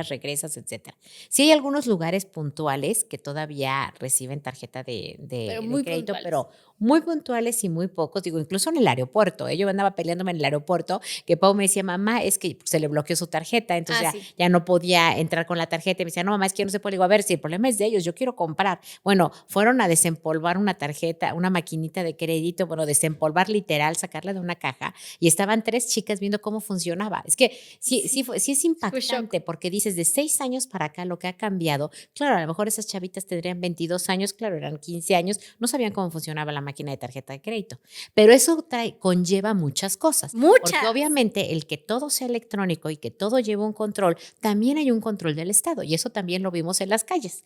regresas, etcétera. Sí hay algunos lugares puntuales que todavía reciben tarjeta de crédito, puntuales. pero muy puntuales y muy pocos, digo, incluso en el aeropuerto, yo andaba peleándome en el aeropuerto, que Pau me decía, mamá, es que se le bloqueó su tarjeta, entonces Sí. ya no podía entrar con la tarjeta, y me decía, no, mamá, es que no se puede. Le digo, a ver, si el problema es de ellos, yo quiero comprar. Bueno, fueron a desempolvar una tarjeta, una maquinita de crédito, bueno, desempolvar literal, sacarla de una caja, y estaban 3 chicas viendo cómo funcionaba. Es que sí es impactante, porque dices, de 6 años para acá lo que ha cambiado. Claro, a lo mejor esas chavitas tendrían 22 años, claro, eran 15 años, no sabían cómo funcionaba la máquina de tarjeta de crédito. Pero eso conlleva muchas cosas. Porque obviamente el que todo sea electrónico y que todo lleve un control, también hay un control del Estado, y eso también lo vimos en las calles.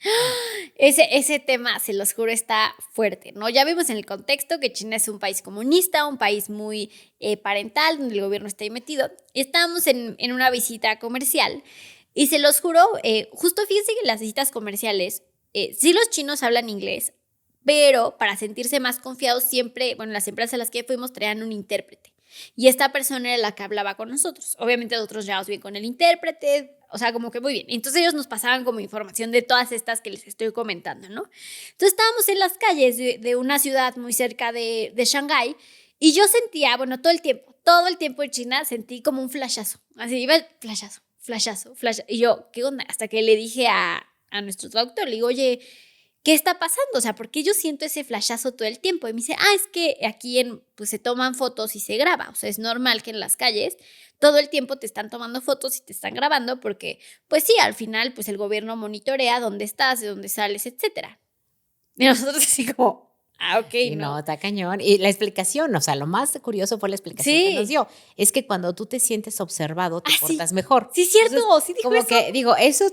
Ese tema, se los juro, está fuerte, ¿no? Ya vimos en el contexto que China es un país comunista, un país muy parental, donde el gobierno está ahí metido. Estábamos en una visita comercial y se los juro, justo fíjense que en las visitas comerciales, sí los chinos hablan inglés, pero para sentirse más confiados siempre, bueno, las empresas a las que fuimos traían un intérprete. Y esta persona era la que hablaba con nosotros. Obviamente nosotros llevamos bien con el intérprete, o sea, como que muy bien. Entonces ellos nos pasaban como información de todas estas que les estoy comentando, ¿no? Entonces estábamos en las calles de una ciudad muy cerca de Shanghái y yo sentía, bueno, todo el tiempo en China sentí como un flashazo. Así iba el flashazo, flashazo, flashazo. Y yo, ¿qué onda? Hasta que le dije a nuestro traductor, le digo, oye, ¿qué está pasando? O sea, ¿por qué yo siento ese flashazo todo el tiempo? Y me dice, es que aquí pues se toman fotos y se graba. O sea, es normal que en las calles todo el tiempo te están tomando fotos y te están grabando porque, pues sí, al final, pues el gobierno monitorea dónde estás, de dónde sales, etcétera. Y nosotros así como, ok, Sí, ¿no? no, está cañón. Y la explicación, o sea, lo más curioso fue la explicación que nos dio. Es que cuando tú te sientes observado, te portas mejor. Sí, cierto, Entonces, sí dijo como eso. que, digo, eso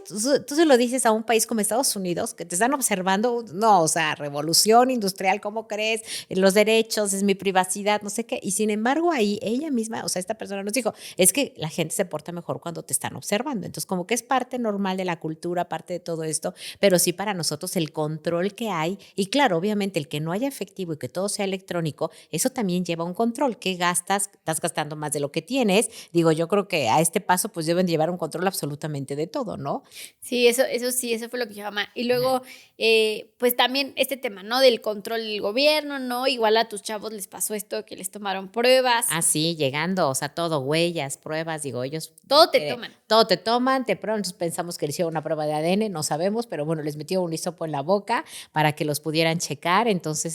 tú se lo dices a un país como Estados Unidos, que te están observando, no, o sea, revolución industrial, ¿cómo crees? Los derechos, es mi privacidad, no sé qué. Y sin embargo, ahí ella misma, o sea, esta persona nos dijo, es que la gente se porta mejor cuando te están observando. Entonces, como que es parte normal de la cultura, parte de todo esto, pero sí para nosotros el control que hay, y claro, obviamente el que no haya efectivo y que todo sea electrónico, eso también lleva un control. ¿Qué gastas? Estás gastando más de lo que tienes. Digo, yo creo que a este paso pues deben llevar un control absolutamente de todo, ¿no? Sí, eso sí, eso fue lo que yo mamá. Y luego, pues también este tema, ¿no? Del control del gobierno, ¿no? Igual a tus chavos les pasó esto, que les tomaron pruebas. Sí, llegando, o sea, todo, huellas, pruebas, digo, ellos... Todo te toman. Todo te toman, te prueban, entonces pensamos que les hicieron una prueba de ADN, no sabemos, pero bueno, les metió un hisopo en la boca para que los pudieran checar, entonces,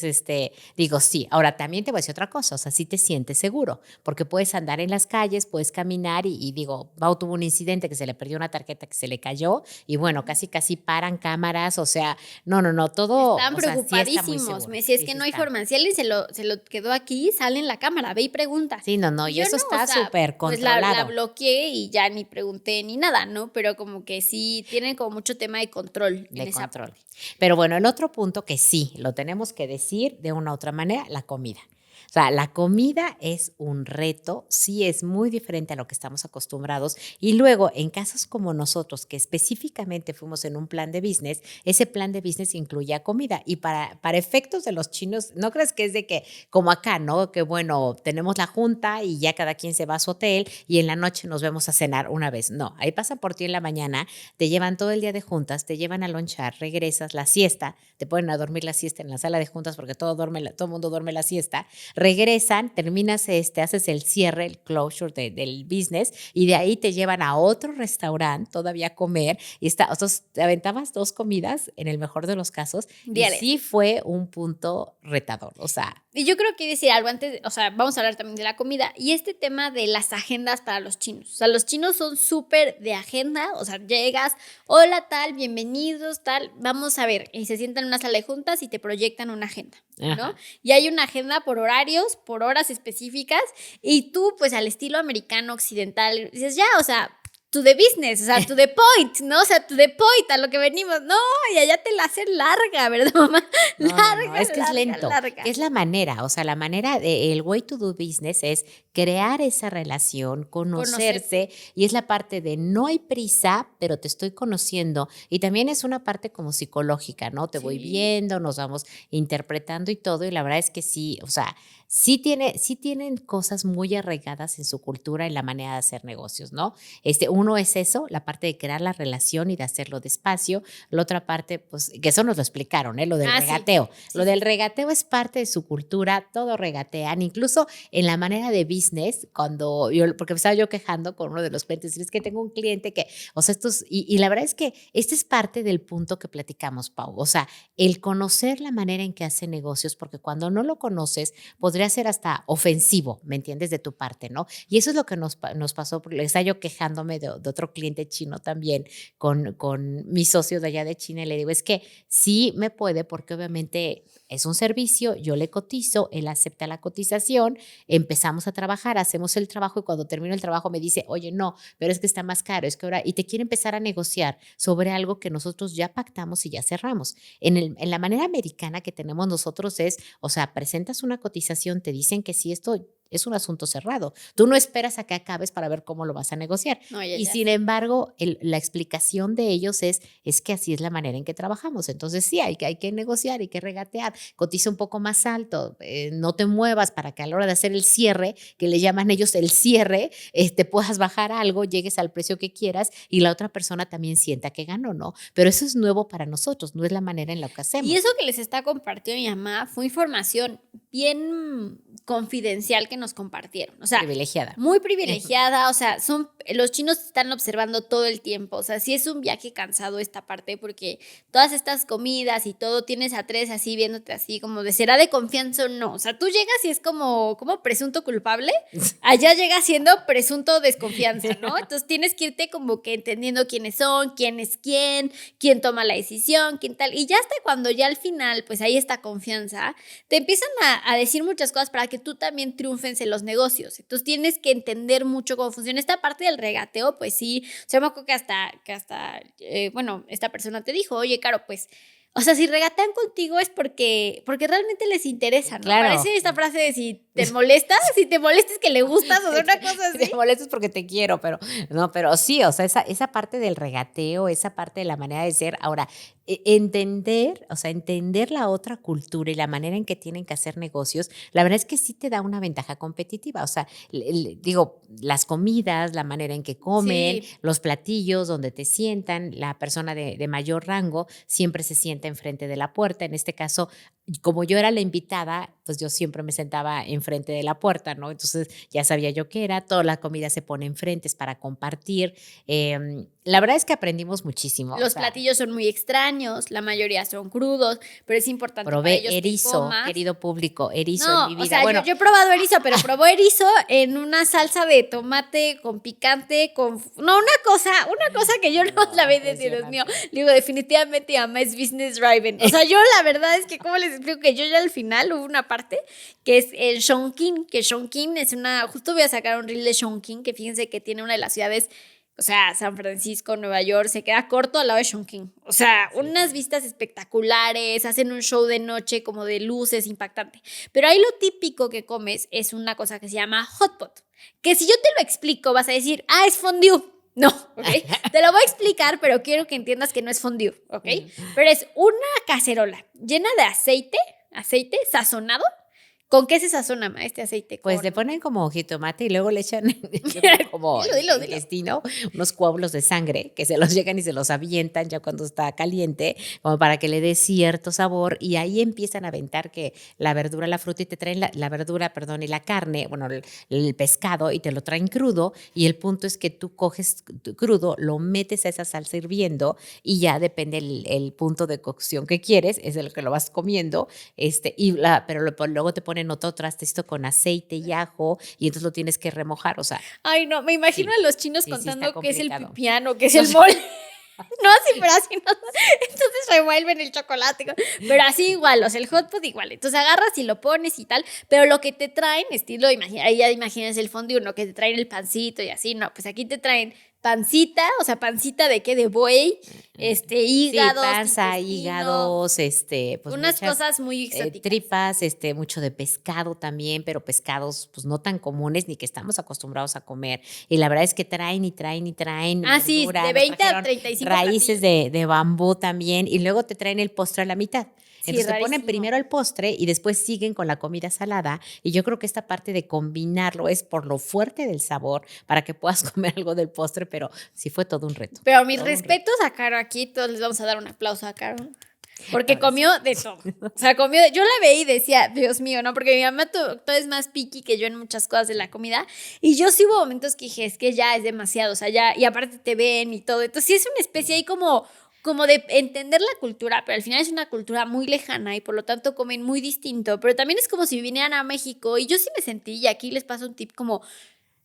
digo, sí. Ahora, también te voy a decir otra cosa, o sea, sí te sientes seguro, porque puedes andar en las calles, puedes caminar y digo, Pau tuvo un incidente que se le perdió una tarjeta que se le cayó y bueno, casi paran cámaras, o sea, no, todo, Están o sea, sí está muy preocupadísimos. seguro. Me decía, es Sí, que sí no hay está. forma. Si alguien se lo quedó aquí, sale en la cámara, ve y pregunta. Sí, no, Y y yo eso no, o está sea, súper pues la controlado. bloqueé y ya ni pregunté ni nada, ¿no? Pero como que sí tienen como mucho tema de control en De esa control. parte. Pero bueno, el otro punto que sí, lo tenemos que decir de una u otra manera, la comida. O sea, la comida es un reto, sí es muy diferente a lo que estamos acostumbrados. Y luego, en casos como nosotros, que específicamente fuimos en un plan de business, ese plan de business incluía comida. Y para efectos de los chinos, no crees que es de que, como acá, ¿no? Que bueno, tenemos la junta y ya cada quien se va a su hotel y en la noche nos vemos a cenar una vez. No, ahí pasan por ti en la mañana, te llevan todo el día de juntas, te llevan a lonchar, regresas, la siesta, te ponen a dormir la siesta en la sala de juntas porque todo el mundo duerme la siesta, regresan, terminas haces el cierre, el closure del business y de ahí te llevan a otro restaurante todavía a comer y entonces te aventabas 2 comidas en el mejor de los casos Diarias. y sí fue un punto retador, o sea, Y yo creo que decir algo antes, o sea, vamos a hablar también de la comida y este tema de las agendas para los chinos. O sea, los chinos son súper de agenda, o sea, llegas, hola tal, bienvenidos, tal, vamos a ver, y se sientan en una sala de juntas y te proyectan una agenda, ¿no? ajá. Y hay una agenda por horarios, por horas específicas y tú, pues al estilo americano, occidental, dices, ya, o sea, to the business, o sea, to the point, ¿no? O sea, to the point, a lo que venimos. No, y allá te la hacen larga, ¿verdad, mamá? No, Larga, es que es lento, larga. que es la manera, o sea, la manera el way to do business es crear esa relación, Conocerse. conocerse, y es la parte de no hay prisa, pero te estoy conociendo, y también es una parte como psicológica, ¿no? Te voy Sí. viendo, nos vamos interpretando y todo, y la verdad es que sí, o sea, sí tienen cosas muy arraigadas en su cultura, en la manera de hacer negocios, ¿no? uno es eso, la parte de crear la relación y de hacerlo despacio. La otra parte, pues, que eso nos lo explicaron, lo del regateo. Sí. Lo del regateo es parte de su cultura, todo regatean, incluso en la manera de business, porque me estaba yo quejando con uno de los clientes, es que tengo un cliente que, o sea, y la verdad es que este es parte del punto que platicamos, Pau, o sea, el conocer la manera en que hace negocios, porque cuando no lo conoces, podría ser hasta ofensivo, ¿me entiendes? De tu parte, ¿no? Y eso es lo que nos pasó, porque estaba yo quejándome de otro cliente chino también, con mi socio de allá de China, y le digo, es que sí me puede, porque obviamente es un servicio, yo le cotizo, él acepta la cotización, empezamos a trabajar, hacemos el trabajo y cuando termino el trabajo me dice, oye, no, pero es que está más caro, es que ahora, y te quiere empezar a negociar sobre algo que nosotros ya pactamos y ya cerramos. En la manera americana que tenemos nosotros es, o sea, presentas una cotización, te dicen que sí, esto es un asunto cerrado. Tú no esperas a que acabes para ver cómo lo vas a negociar. No, y sin embargo, la explicación de ellos es que así es la manera en que trabajamos. Entonces sí, hay que negociar, hay que regatear, cotiza un poco más alto, no te muevas para que a la hora de hacer el cierre, que le llaman ellos el cierre, puedas bajar algo, llegues al precio que quieras y la otra persona también sienta que ganó, ¿no? Pero eso es nuevo para nosotros, no es la manera en la que hacemos. Y eso que les está compartiendo mi mamá fue información bien confidencial que nos compartieron. O sea, privilegiada. Muy privilegiada. O sea, los chinos están observando todo el tiempo. O sea, sí es un viaje cansado esta parte porque todas estas comidas y todo tienes a tres así viéndote así como de será de confianza o no. O sea, tú llegas y es como presunto culpable. Allá llegas siendo presunto desconfianza, ¿no? Entonces tienes que irte como que entendiendo quiénes son, quién es quién toma la decisión, quién tal. Y ya hasta cuando ya al final, pues hay esta confianza, te empiezan a decir muchas cosas para que tú también triunfes en los negocios. Entonces tienes que entender mucho cómo funciona esta parte del regateo, pues sí. O sea, me acuerdo que hasta esta persona te dijo, oye, Caro, pues, o sea, si regatean contigo es porque realmente les interesa, ¿no? Claro. Parece esta frase de si te molestas que le gustas, o sea, una cosa así. Te molestas porque te quiero, pero sí, o sea, esa parte del regateo, esa parte de la manera de ser. Ahora, entender la otra cultura y la manera en que tienen que hacer negocios, la verdad es que sí te da una ventaja competitiva. O sea, digo, las comidas, la manera en que comen, los platillos, donde te sientan, la persona de mayor rango siempre se sienta enfrente de la puerta. En este caso, como yo era la invitada, pues yo siempre me sentaba enfrente de la puerta, ¿no? Entonces ya sabía yo qué era, toda la comida se pone enfrente, es para compartir. La verdad es que aprendimos muchísimo. Los platillos son muy extraños, la mayoría son crudos, pero es importante probé para ellos erizo, que comas. querido público, erizo No, en mi vida. O sea, bueno, yo he probado erizo, pero probé erizo en una salsa de tomate con picante, una cosa que yo no la veía decir, Dios mío. Digo, definitivamente mamá es business driven. O sea, yo la verdad es que, ¿cómo les explico? Que yo ya al final hubo una parte que es el Chongqing, que Chongqing es justo voy a sacar un reel de Chongqing, que fíjense que tiene una de las ciudades. O sea, San Francisco, Nueva York, se queda corto al lado de Chongqing. O sea, unas vistas espectaculares, hacen un show de noche como de luces, impactante. Pero ahí lo típico que comes es una cosa que se llama hot pot. Que si yo te lo explico, vas a decir, es fondue. No, ¿ok? Te lo voy a explicar, pero quiero que entiendas que no es fondue, ¿ok? Pero es una cacerola llena de aceite sazonado. ¿Con qué se sazona este aceite? Pues le ponen como jitomate y luego le echan como dilo. intestino, unos coágulos de sangre que se los llegan y se los avientan ya cuando está caliente, como para que le dé cierto sabor y ahí empiezan a aventar que la verdura, la fruta y te traen la verdura, perdón, y la carne, bueno, el pescado y te lo traen crudo y el punto es que tú coges crudo, lo metes a esa salsa hirviendo y ya depende el punto de cocción que quieres, es el que lo vas comiendo, pero luego te ponen otro trastecito con aceite y ajo y entonces lo tienes que remojar, o sea. Ay, no, me imagino a los chinos contando qué es el complicado. pipián, qué es el mole. No, así, pero así no. Entonces revuelven el chocolate. Pero así igual, o sea, el hot pot igual. Entonces agarras y lo pones y tal. Pero lo que te traen, estilo, ahí ya imaginas el fondue, ¿no? Que te traen el pancito y así. No, pues aquí te traen pancita, o sea, pancita de qué, de buey, hígados. Sí, panza, hígados, pues unas cosas muy exóticas. Tripas, mucho de pescado también, pero pescados pues no tan comunes ni que estamos acostumbrados a comer. Y la verdad es que traen. Sí, de 20 a 35 raíces de bambú también y luego te traen el postre a la mitad. Sí, Entonces te ponen rarísimo. primero el postre y después siguen con la comida salada. Y yo creo que esta parte de combinarlo es por lo fuerte del sabor para que puedas comer algo del postre, pero sí fue todo un reto. Pero mis Todo un reto. respetos a Caro aquí, todos les vamos a dar un aplauso a Caro. Porque Ahora sí. comió de todo. O sea, comió yo la veía y decía, Dios mío, ¿no? Porque mi mamá todo es más picky que yo en muchas cosas de la comida. Y yo sí hubo momentos que dije, es que ya es demasiado. O sea, ya, y aparte te ven y todo. Entonces sí es una especie ahí como de entender la cultura, pero al final es una cultura muy lejana y por lo tanto comen muy distinto. Pero también es como si vinieran a México y yo sí me sentí, y aquí les paso un tip como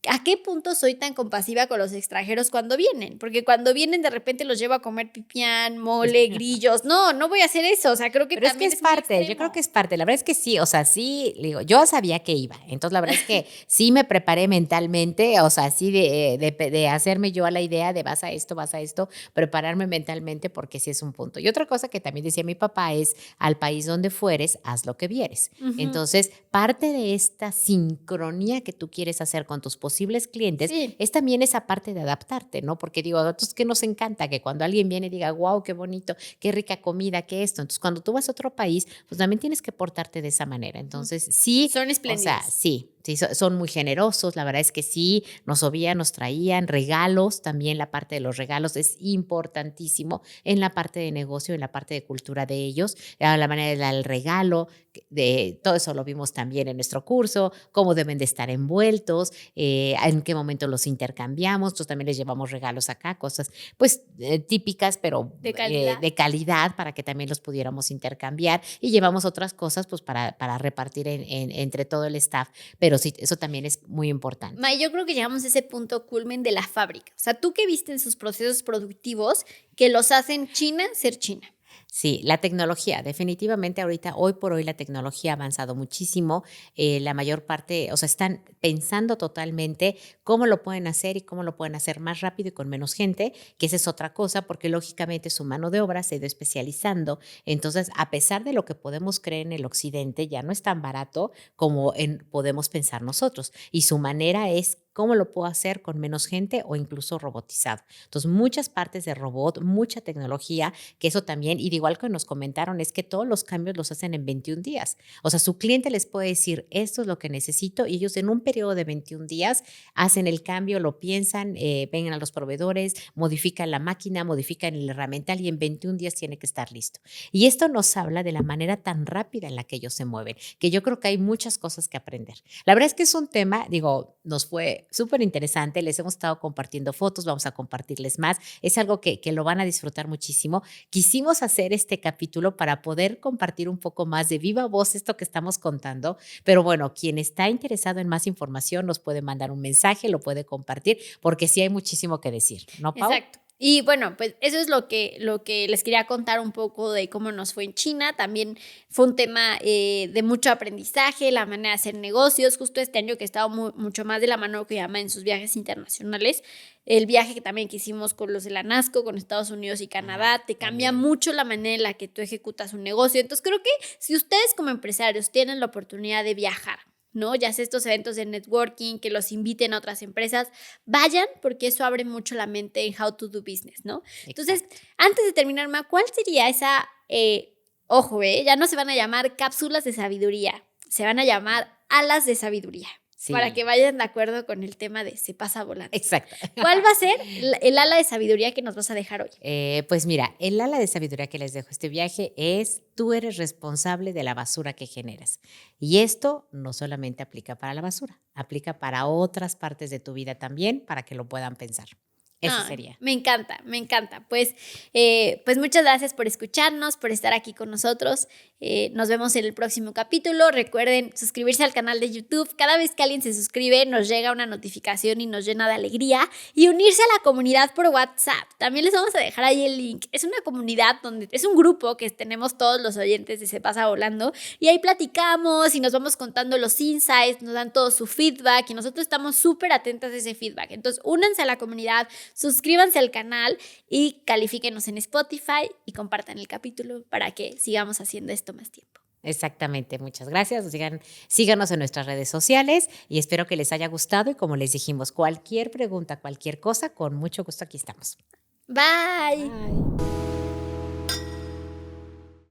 ¿a qué punto soy tan compasiva con los extranjeros cuando vienen? Porque cuando vienen de repente los llevo a comer pipián, mole, grillos. No, no voy a hacer eso. O sea, creo que Pero es que también es es muy parte, yo creo que extremo. es parte. La verdad es que sí, o sea, sí, digo, yo sabía que iba. Entonces, la verdad es que sí me preparé mentalmente, o sea, sí de hacerme yo a la idea de vas a esto, prepararme mentalmente porque sí es un punto. Y otra cosa que también decía mi papá es, al país donde fueres, haz lo que vieres. Ujú. Entonces, parte de esta sincronía que tú quieres hacer con tus posibles clientes Sí. es también esa parte de adaptarte, ¿no? Porque digo, a nosotros que nos encanta que cuando alguien viene y diga, wow, qué bonito, qué rica comida, qué esto. Entonces, cuando tú vas a otro país, pues también tienes que portarte de esa manera. Entonces, sí, Son o sea, espléndidos. sí, sí, son muy generosos, la verdad es que sí, nos obvían, nos traían regalos, también la parte de los regalos es importantísimo en la parte de negocio, en la parte de cultura de ellos, la manera de dar el regalo, de todo eso lo vimos también en nuestro curso, cómo deben de estar envueltos, en qué momento los intercambiamos, nosotros también les llevamos regalos acá, cosas pues típicas, pero De calidad. de calidad para que también los pudiéramos intercambiar y llevamos otras cosas pues para repartir entre todo el staff, pero sí, eso también es muy importante. May, yo creo que llegamos a ese punto culmen de la fábrica. O sea, tú que viste en sus procesos productivos que los hacen China ser China. Sí, la tecnología, definitivamente ahorita, hoy por hoy la tecnología ha avanzado muchísimo, la mayor parte, o sea, están pensando totalmente cómo lo pueden hacer y cómo lo pueden hacer más rápido y con menos gente, que esa es otra cosa, porque lógicamente su mano de obra se ha ido especializando, entonces a pesar de lo que podemos creer en el occidente, ya no es tan barato como podemos pensar nosotros, y su manera es cómo lo puedo hacer con menos gente o incluso robotizado. Entonces, muchas partes de robot, mucha tecnología, que eso también, y de igual que nos comentaron, es que todos los cambios los hacen en 21 días. O sea, su cliente les puede decir, esto es lo que necesito, y ellos en un periodo de 21 días hacen el cambio, lo piensan, vengan a los proveedores, modifican la máquina, modifican el herramental y en 21 días tiene que estar listo. Y esto nos habla de la manera tan rápida en la que ellos se mueven, que yo creo que hay muchas cosas que aprender. La verdad es que es un tema, digo, nos fue súper interesante, les hemos estado compartiendo fotos, vamos a compartirles más, es algo que lo van a disfrutar muchísimo. Quisimos hacer este capítulo para poder compartir un poco más de viva voz esto que estamos contando, pero bueno, quien está interesado en más información nos puede mandar un mensaje, lo puede compartir, porque sí hay muchísimo que decir, ¿no, Pau? Exacto. Y bueno, pues eso es lo que les quería contar un poco de cómo nos fue en China. También fue un tema de mucho aprendizaje, la manera de hacer negocios. Justo este año que he estado mucho más de la mano que llama en sus viajes internacionales. El viaje que también que hicimos con los de la NASCO, con Estados Unidos y Canadá, te cambia También. mucho la manera en la que tú ejecutas un negocio. Entonces creo que si ustedes como empresarios tienen la oportunidad de viajar, ¿no? Ya sea estos eventos de networking, que los inviten a otras empresas, vayan porque eso abre mucho la mente en how to do business, ¿no? Entonces, Exacto. antes de terminar, Ma, ¿cuál sería esa, ojo, ya no se van a llamar cápsulas de sabiduría, se van a llamar alas de sabiduría, para que Sí, vayan de acuerdo con el tema de se pasa volando? exacto. ¿Cuál va a ser el ala de sabiduría que nos vas a dejar hoy? Pues mira, el ala de sabiduría que les dejo este viaje es tú eres responsable de la basura que generas. Y esto no solamente aplica para la basura, aplica para otras partes de tu vida también para que lo puedan pensar. Ese Ah, sería. me encanta, me encanta. Pues muchas gracias por escucharnos, por estar aquí con nosotros. Nos vemos en el próximo capítulo. Recuerden suscribirse al canal de YouTube. Cada vez que alguien se suscribe, nos llega una notificación y nos llena de alegría. Y unirse a la comunidad por WhatsApp. También les vamos a dejar ahí el link. Es una comunidad donde es un grupo que tenemos todos los oyentes de Se Pasa Volando. Y ahí platicamos y nos vamos contando los insights, nos dan todo su feedback y nosotros estamos súper atentas a ese feedback. Entonces, únanse a la comunidad. Suscríbanse al canal y califíquenos en Spotify y compartan el capítulo para que sigamos haciendo esto más tiempo. Exactamente, muchas gracias. Síganos en nuestras redes sociales y espero que les haya gustado y como les dijimos, cualquier pregunta, cualquier cosa, con mucho gusto aquí estamos. Bye. Bye.